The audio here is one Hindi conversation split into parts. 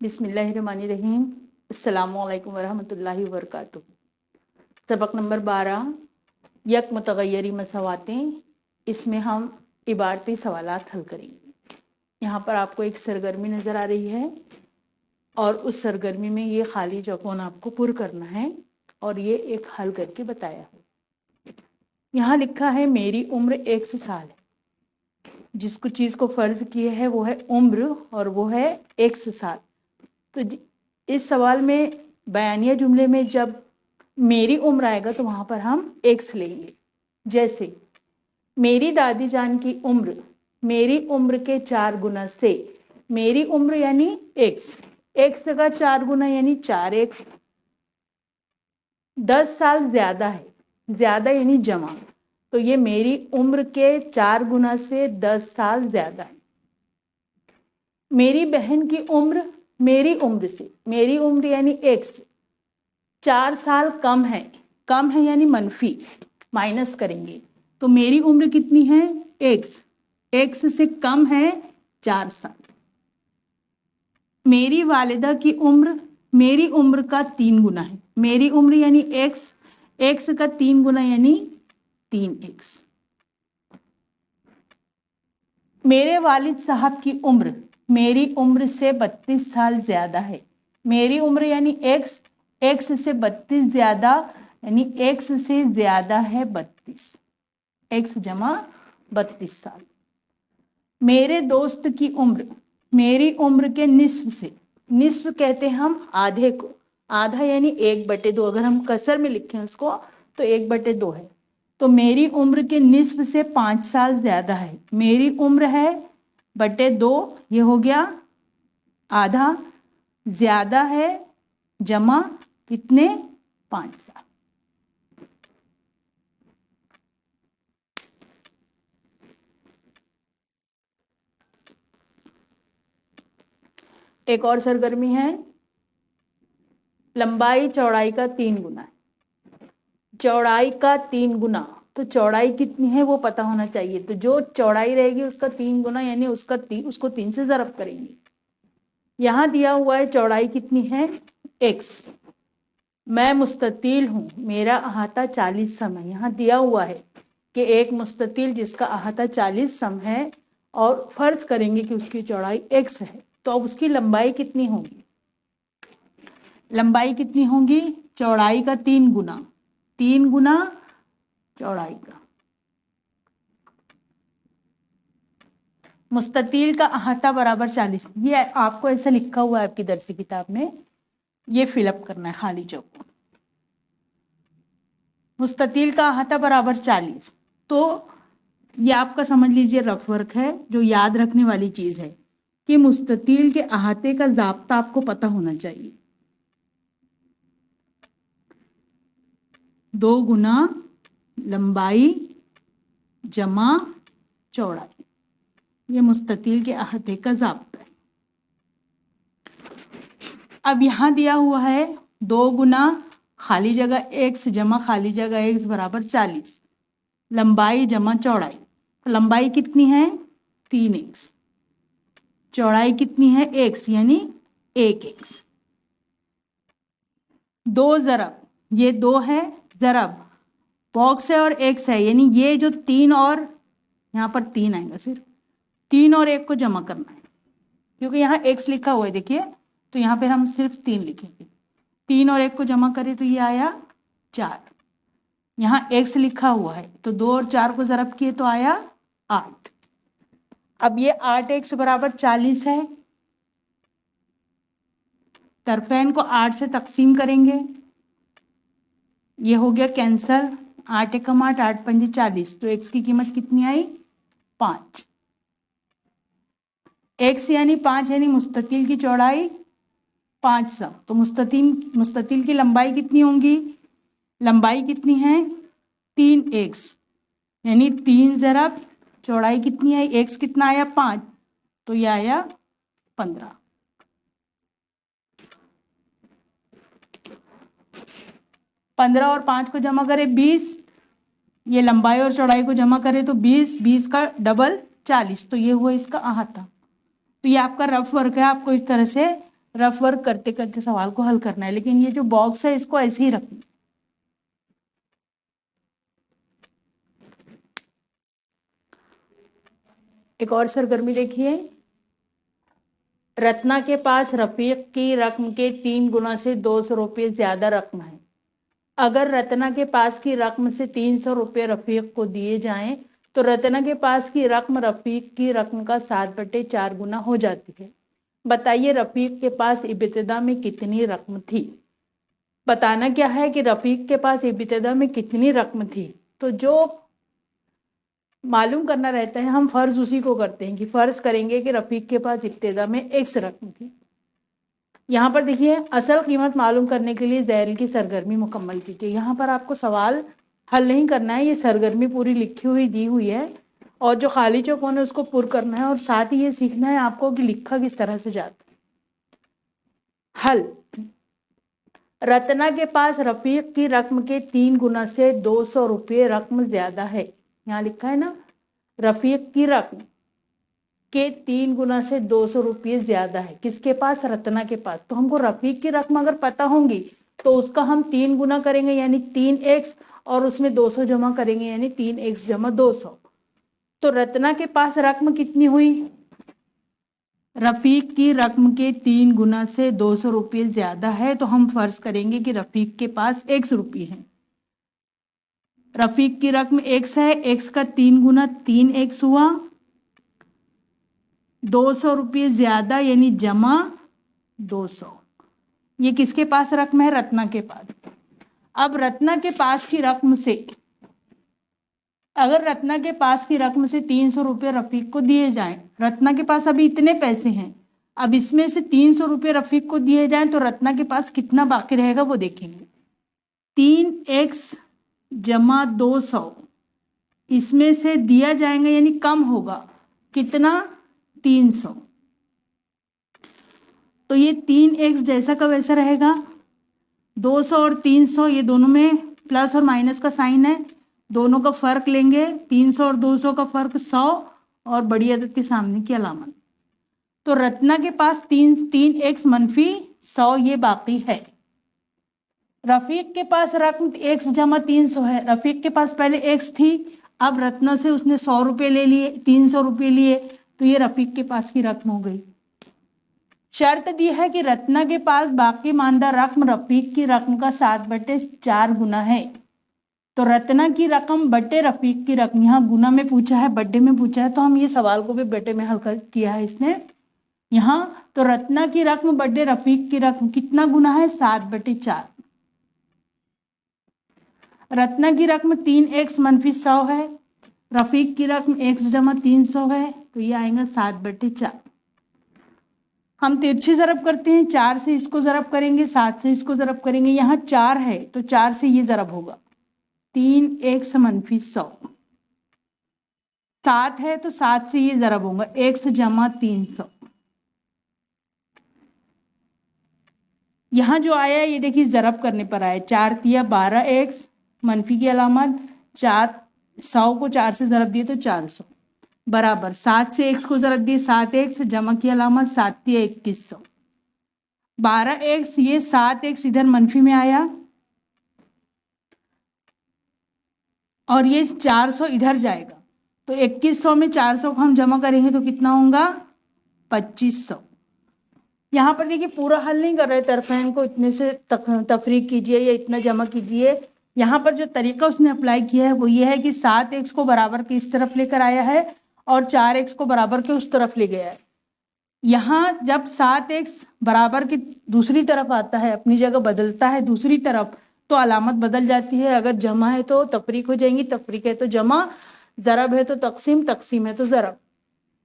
बिस्मिल्लाहिर्रहमानिर्रहीम। अस्सलामुअलैकुम वरहमतुल्लाहि वबरकातुहू। सबक नंबर 12 यक मुतगय्यरी मसवातें। इसमें हम इबारती सवालात हल करेंगे। यहाँ पर आपको एक सरगर्मी नज़र आ रही है और उस सरगर्मी में ये खाली चौकोन आपको पुर करना है और ये एक हल करके बताया है। यहाँ लिखा है मेरी उम्र 1 साल है। जिसको चीज़ को फ़र्ज किए है वो है उम्र और वो है 1 साल। तो इस सवाल में बयानिया जुमले में जब मेरी उम्र आएगा तो वहाँ पर हम एक्स लेंगे। जैसे मेरी दादी जान की उम्र मेरी उम्र के 4 गुना से, मेरी उम्र यानी एक्स, एक्स का 4 गुना यानी 4x। 10 साल ज़्यादा है, ज़्यादा यानी जमा, तो ये मेरी उम्र के 4 गुना से 10 साल ज़्यादा है। मेरी बहन की उम्र मेरी उम्र से, मेरी उम्र यानी एक्स 4 साल कम है, कम है यानी मनफी, माइनस करेंगे तो मेरी उम्र कितनी है एक्स, एक्स से कम है 4 साल। मेरी वालिदा की उम्र मेरी उम्र का 3 गुना है, मेरी उम्र यानी एक्स, एक्स का 3 गुना यानी 3x। मेरे वालिद साहब की उम्र मेरी उम्र से 32 साल ज़्यादा है। मेरी उम्र यानी एक्स, एक्स से 32 ज़्यादा यानी एक्स से ज़्यादा है 32, एक्स जमा 32 साल। मेरे दोस्त की उम्र मेरी उम्र के निस्फ से, निस्फ कहते हैं हम आधे को, आधा यानी 1/2, अगर हम कसर में लिखें उसको तो 1/2 है। तो मेरी उम्र के निस्फ से 5 साल ज़्यादा है। मेरी उम्र है बटे 2, ये हो गया आधा, ज़्यादा है जमा कितने 5 साल। एक और सरगर्मी है, लंबाई चौड़ाई का 3 गुना है। चौड़ाई का 3 गुना, तो चौड़ाई कितनी है वो पता होना चाहिए। तो जो चौड़ाई रहेगी उसका 3 गुना यानी उसको 3 से ज़रब करेंगे। यहाँ दिया हुआ है चौड़ाई कितनी है x। मैं मुस्ततील हूँ, मेरा अहाता 40 सम है। यहाँ दिया हुआ है कि एक मुस्ततील जिसका अहाता 40 सम है और फर्ज करेंगे कि उसकी चौड़ाई x है, तो अब उसकी लंबाई कितनी होगी। लंबाई कितनी होगी, चौड़ाई का 3 गुना, 3 गुना चौड़ाई का। मुस्ततील का अहाता बराबर 40, ये आपको ऐसा लिखा हुआ है आपकी दरसी किताब में, ये फिलअप करना है खाली चौकोन। मुस्ततील का अहाता बराबर 40, तो ये आपका समझ लीजिए रफ वर्क है। जो याद रखने वाली चीज़ है कि मुस्ततील के अहाते का ज़ाब्ता आपको पता होना चाहिए। 2 गुना लंबाई जमा चौड़ाई, ये मुस्ततील के अहाते का ज़ाब्ता है। अब यहाँ दिया हुआ है 2 गुना खाली जगह x जमा खाली जगह x बराबर 40, लंबाई जमा चौड़ाई। लंबाई कितनी है 3x, चौड़ाई कितनी है x यानी 1x। 2 ज़रब, ये 2 है ज़रब, बॉक्स है और x है, यानी ये जो 3 और यहाँ पर 3 आएगा, सिर्फ 3 और 1 को जमा करना है क्योंकि यहाँ x लिखा हुआ है देखिए, तो यहाँ पे हम सिर्फ 3 लिखेंगे। 3 और 1 को जमा करें तो ये आया 4। यहाँ x लिखा हुआ है तो 2 और 4 को ज़रब किए तो आया 8। अब ये 8x बराबर 40 है, तरफेन को 8 से तकसीम करेंगे, ये हो गया कैंसल, 8 एकम 8, 8 पंजे 40, तो x की कीमत कितनी आई 5। x यानी 5 यानी मुस्ततील की चौड़ाई 5 सम, तो मुस्ततील की लंबाई कितनी होंगी, लंबाई कितनी है 3x यानी 3 ज़रब चौड़ाई कितनी आई, x कितना आया 5, तो ये आया 15। 15 और 5 को जमा करें 20, ये लंबाई और चौड़ाई को जमा करें तो 20, 20 का डबल 40, तो ये हुआ इसका अहाता। तो ये आपका रफ वर्क है, आपको इस तरह से रफ वर्क करते करते सवाल को हल करना है, लेकिन ये जो बॉक्स है इसको ऐसे ही रखना। एक और सरगर्मी देखिए, रत्ना के पास रफीक की रकम के 3 गुना से 200 रुपये ज्यादा रकम है। अगर रत्ना के पास की रकम से 300 रुपये रफीक को दिए जाएं तो रत्ना के पास की रकम रफीक की रकम का 7/4 गुना हो जाती है। बताइए रफीक के पास इब्तिदा में कितनी रकम थी। बताना क्या है कि रफीक के पास इब्तिदा में कितनी रकम थी। तो जो मालूम करना रहता है हम फर्ज उसी को करते हैं कि फर्ज करेंगे कि रफीक के पास इब्तिदा में x रकम थी। यहाँ पर देखिए असल कीमत मालूम करने के लिए ज़ैल की सरगर्मी मुकम्मल कीजिए। यहाँ पर आपको सवाल हल नहीं करना है, ये सरगर्मी पूरी लिखी हुई दी हुई है और जो खाली चौकों है उसको पुर करना है और साथ ही ये सीखना है आपको कि लिखा किस तरह से जाता है। हल, रत्ना के पास रफीक की रकम के 3 गुना से 200 रुपये रकम ज्यादा है। यहाँ लिखा है ना, रफीक की रकम के 3 गुना से 200 रुपये ज्यादा है। किसके पास? रत्ना के पास। तो हमको रफीक की रकम अगर पता होंगी तो उसका हम 3 गुना करेंगे यानी 3x और उसमें 200 जमा करेंगे यानी 3x जमा 200। तो रत्ना के पास रकम कितनी हुई? रफीक की रकम के 3 गुना से 200 रुपये ज्यादा है, तो हम फर्ज करेंगे कि रफीक के पास x रुपये है। रफीक की रकम x है, x का 3 गुना 3x हुआ, 200 रुपये ज्यादा यानी जमा 200। ये किसके पास रकम है? रत्ना के पास। अब रत्ना के पास की रकम से, अगर रत्ना के पास की रकम से 300 रुपये रफीक को दिए जाएं, रत्ना के पास अभी इतने पैसे हैं, अब इसमें से 300 रुपये रफीक को दिए जाएं तो रत्ना के पास कितना बाकी रहेगा वो देखेंगे। 3x जमा 200 इसमें से दिया जाएगा यानी कम होगा, कितना? 300। तो ये 3x जैसा का वैसा रहेगा। 200 और 300 ये दोनों में प्लस और माइनस का साइन है, दोनों का फर्क लेंगे। 300 और 200 का फर्क 100 और बड़ी अदद के सामने की अलामत। तो रत्ना के पास 3x मनफी 100 ये बाकी है। रफीक के पास रकम x जमा 300 है। रफीक के पास पहले x थी, अब रत्ना से उसने 100 रुपये ले लिए, 300 रुपये लिए, तो ये रफीक के पास की रकम हो गई। शर्त दी है कि रत्ना के पास बाकी मानदा रकम रफीक की रकम का 7/4 गुना है। तो रत्ना की रकम बटे रफीक की रकम, यहाँ गुना में पूछा है, बटे में पूछा है, तो हम ये सवाल को भी बटे में हल किया है इसने यहाँ। तो रत्ना की रकम बटे रफीक की रकम कितना गुना है? 7/4। रत्ना की रकम 3x मनफी 100 है, रफीक की रकम x जमा 300 है, तो ये आएगा 7/4। हम तिरछी ज़रब करते हैं, 4 से इसको ज़रब करेंगे, 7 से इसको ज़रब करेंगे। यहाँ 4 है तो 4 से ये ज़रब होगा, 3x मनफी 100। 7 है तो 7 से ये ज़रब होगा, x जमा 300। यहाँ जो आया ये देखिए ज़रब करने पर आया, 4 तिया 12x मनफी की अलामत, 100 को 4 से ज़रब दिए तो 400 बराबर 7 से x को ज़रब दिए 7x जमा की अलामत 7 तिया 2100। 12x ये 7x इधर मनफी में आया और ये 400 इधर जाएगा, तो 2100 में 400 को हम जमा करेंगे तो कितना होगा? 2500। यहाँ पर देखिए पूरा हल नहीं कर रहे तरफैन को इतने से तफरीक कीजिए या इतना जमा कीजिए। यहाँ पर जो तरीका उसने अप्लाई किया है वो ये है कि 7x को बराबर के इस तरफ लेकर आया है और 4x को बराबर के उस तरफ ले गया है। यहाँ जब 7x बराबर की दूसरी तरफ आता है, अपनी जगह बदलता है दूसरी तरफ, तो अलामत बदल जाती है। अगर जमा है तो तफरीक हो जाएंगी, तफरीक है तो जमा, ज़रब है तो तकसीम, तकसीम है तो ज़रब।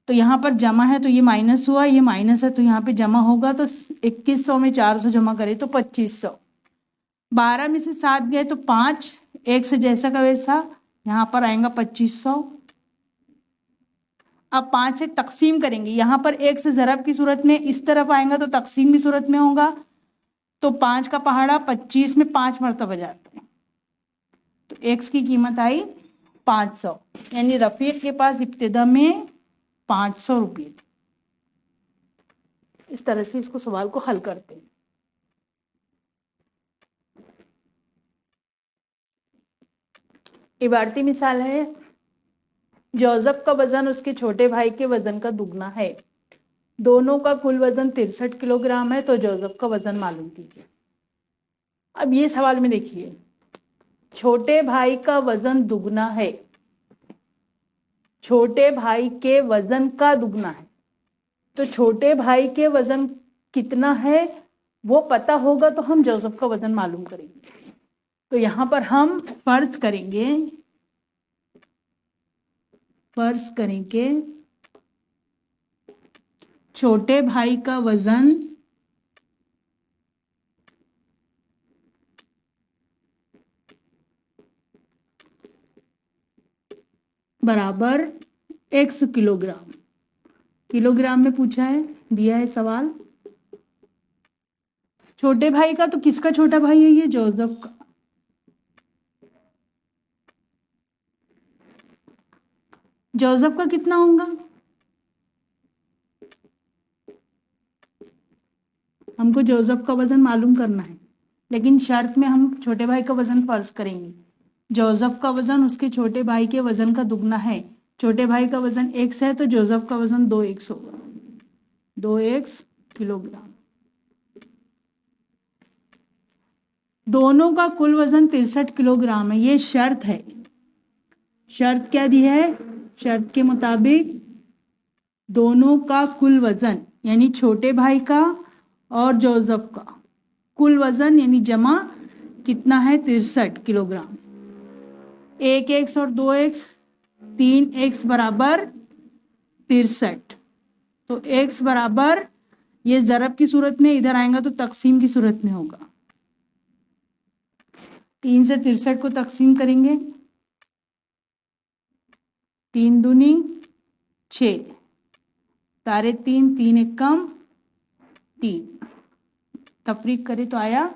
तो यहाँ पर जमा है तो ये माइनस हुआ, ये माइनस है तो यहाँ पे जमा होगा। तो 2100 में 400 जमा करें तो 2500। 12 में से 7 गए तो 5, x जैसा का वैसा, यहाँ पर आएगा 2500। अब 5 से तकसीम करेंगे, यहाँ पर x ज़रब की सूरत में इस तरफ आएगा तो तकसीम की सूरत में होगा। तो 5 का पहाड़ा 25 में 5 मरतबा जाता है, तो x की कीमत आई 500, यानी रफीक के पास इब्तिदा में 500 रुपये। इस तरह से इसको सवाल को हल करते हैं। इबारती मिसाल है, जोसेफ का वजन उसके छोटे भाई के वजन का दुगना है। दोनों का कुल वजन 63 किलोग्राम है, तो जोसेफ का वजन मालूम कीजिए। अब ये सवाल में देखिए, छोटे भाई का वजन दुगना है, छोटे भाई के वजन का दुगना है, तो छोटे भाई के वजन कितना है वो पता होगा तो हम जोसेफ का वजन मालूम करेंगे। तो यहां पर हम फर्ज करेंगे छोटे भाई का वजन बराबर x किलोग्राम। किलोग्राम में पूछा है, दिया है सवाल। छोटे भाई का तो किसका छोटा भाई है? ये जोसेफ का। जोसेफ का कितना होगा? हमको जोसेफ का वजन मालूम करना है, लेकिन शर्त में हम छोटे भाई का वजन फर्ज करेंगे। जोसेफ का वजन उसके छोटे भाई के वजन का दुगना है। छोटे भाई का वजन x है, तो जोसेफ का वजन 2x होगा, 2x किलोग्राम। दोनों का कुल वजन 63 किलोग्राम है, ये शर्त है। शर्त क्या दी है? शर्त के मुताबिक दोनों का कुल वजन यानी छोटे भाई का और जोसेफ का कुल वजन यानी जमा कितना है? 63 किलोग्राम। 1x और 2x, 3x बराबर 63। तो x बराबर, ये ज़रब की सूरत में इधर आएगा तो तकसीम की सूरत में होगा। 3 से 63 को तकसीम करेंगे, 3 दूनी 6, तारे 3, 3 एक कम 3, तफरीक करें तो आया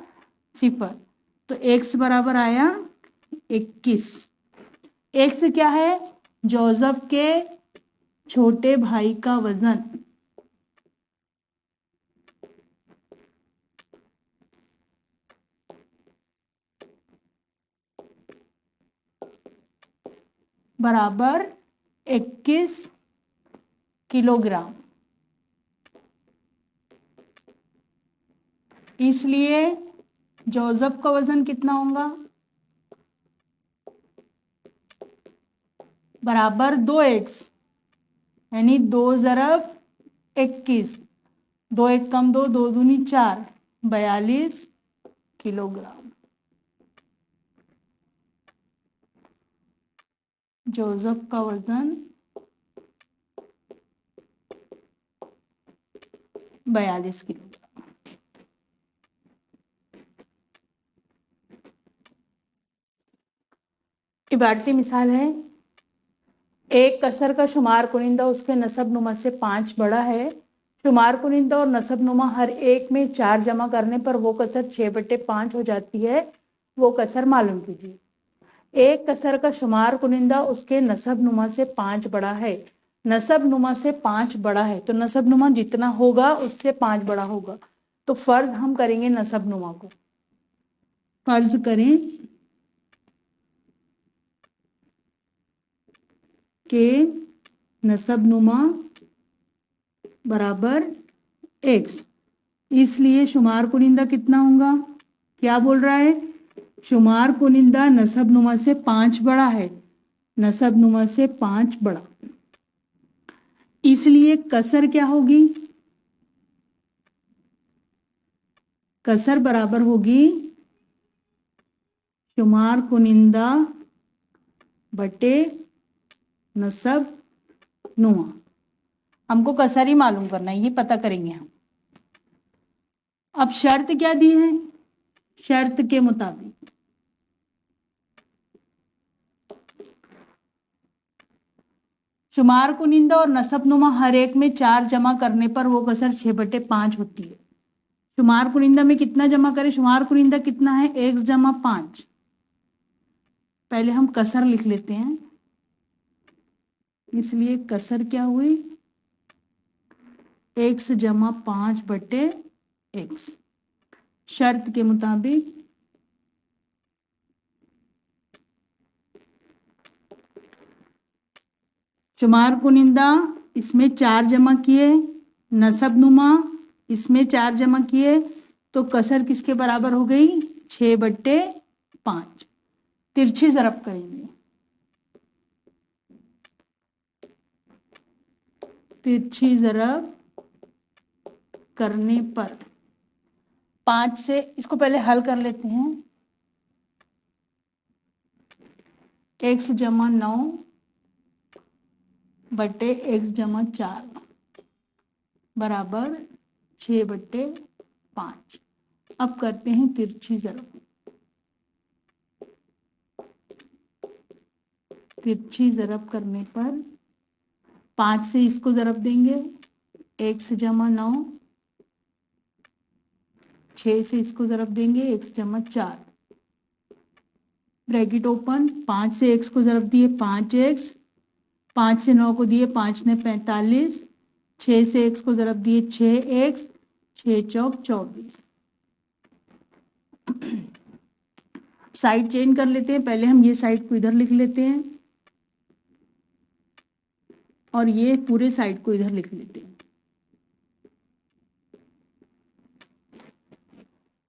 0। तो x बराबर आया 21। x क्या है? जोसेफ के छोटे भाई का वजन। बराबर 21 किलोग्राम। इसलिए जोसेफ का वजन कितना होगा? बराबर 2x, यानी 2 ज़रब 21, 2 एक कम 2, 2 दूनी 4, 42 किलोग्राम। जोसेफ का वजन 42 किलोग्राम। इबारती मिसाल है, एक कसर का शुमार कुनिंदा उसके नसब नुमा से 5 बड़ा है। शुमार कुनिंदा और नसब नुमा हर एक में 4 जमा करने पर वो कसर 6/5 हो जाती है, वो कसर मालूम कीजिए। एक कसर का शुमार कुनिंदा उसके नसब नुमा से 5 बड़ा है। नसब नुमा से 5 बड़ा है, तो नसब नुमा जितना होगा उससे 5 बड़ा होगा। तो फर्ज हम करेंगे नसब नुमा को। फर्ज करें के नसब नुमा बराबर x। इसलिए शुमार कुनिंदा कितना होगा? क्या बोल रहा है? शुमार कुनिंदा नसब नुमा से 5 बड़ा है, नसब नुमा से 5 बड़ा, इसलिए कसर क्या होगी? कसर बराबर होगी शुमार कुनिंदा बटे नसब नुमा। हमको कसर ही मालूम करना है, ये पता करेंगे हम। अब शर्त क्या दी है? शर्त के मुताबिक शुमार कुनिंदा और नसब नुमा हर एक में 4 जमा करने पर वो कसर 6/5 होती है। शुमार कुनिंदा में कितना जमा करें? शुमार कुनिंदा कितना है? x जमा 5। पहले हम कसर लिख लेते हैं, इसलिए कसर क्या हुई? x जमा 5/x। शर्त के मुताबिक शुमार कुनिंदा इसमें 4 जमा किए, नसब नुमा इसमें 4 जमा किए, तो कसर किसके बराबर हो गई? 6/5। तिरछी ज़रब करेंगे। तिरछी ज़रब करने पर 5 से, इसको पहले हल कर लेते हैं। x जमा 9/x जमा 4 बराबर 6/5। अब करते हैं तिरछी ज़रब। तिरछी ज़रब करने पर 5 से इसको ज़रब देंगे, x जमा 9, 6 से इसको ज़रब देंगे, x जमा 4, ब्रैकेट ओपन। 5 से x को ज़रब दिए 5x, 5 से 9 को दिए 5 ने 45, 6 से x को ज़रब दिए 6x, 6 चौक 24। साइड चेंज कर लेते हैं। पहले हम ये साइड को इधर लिख लेते हैं और ये पूरे साइड को इधर लिख लेते हैं।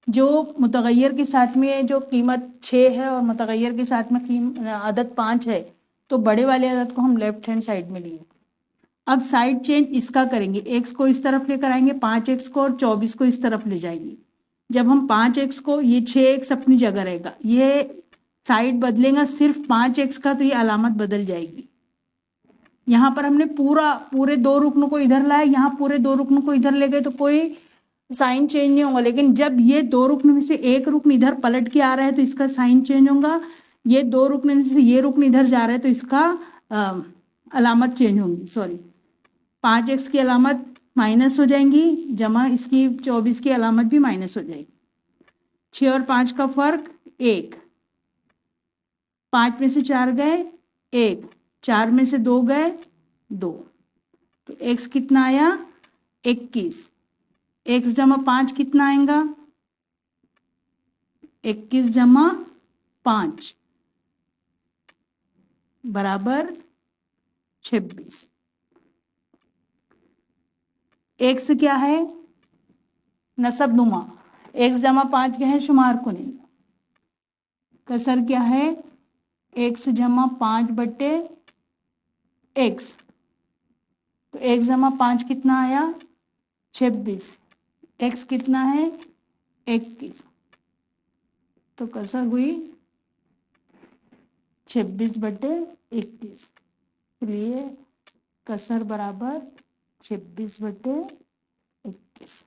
जो मुतगय्यर के साथ में जो कीमत 6 है और मुतगय्यर के साथ में अदद 5 है, तो बड़े वाले अदद को हम लेफ्ट हैंड साइड में लिए। अब साइड चेंज इसका करेंगे, x को इस तरफ लेकर आएंगे 5x को, और 24 को इस तरफ ले जाएंगे। जब हम 5x को, ये 6x अपनी जगह रहेगा, ये साइड बदलेगा सिर्फ 5x का, तो ये अलामत बदल जाएगी। यहाँ पर हमने पूरे 2 रुकनों को इधर लाए, यहाँ पूरे 2 रुकनों को इधर ले गए, तो कोई साइन चेंज नहीं होगा। लेकिन जब ये 2 रुकन में से एक रुकन इधर पलट के आ रहा है तो इसका साइन चेंज होगा। ये 2 रुकन में से ये रुकन इधर जा रहा है तो इसका अलामत चेंज होगी। सॉरी, 5x की अलामत माइनस हो जाएंगी, जमा इसकी 24 की अलामत भी माइनस हो जाएगी। 6 और 5 का फर्क 1, 5 में से 4 गए 1, 4 में से 2 गए 2, तो x कितना आया? 21। x जमा 5 कितना आएगा? 21 जमा 5 बराबर 26। x क्या है? नसब नुमा। x जमा 5 क्या है? शुमार कुनिंदा। कसर क्या है? x जमा 5/x। तो x जमा 5 कितना आया? 26। x कितना है? 21। तो कसर हुई 26/21। इसलिए कसर बराबर 26/21।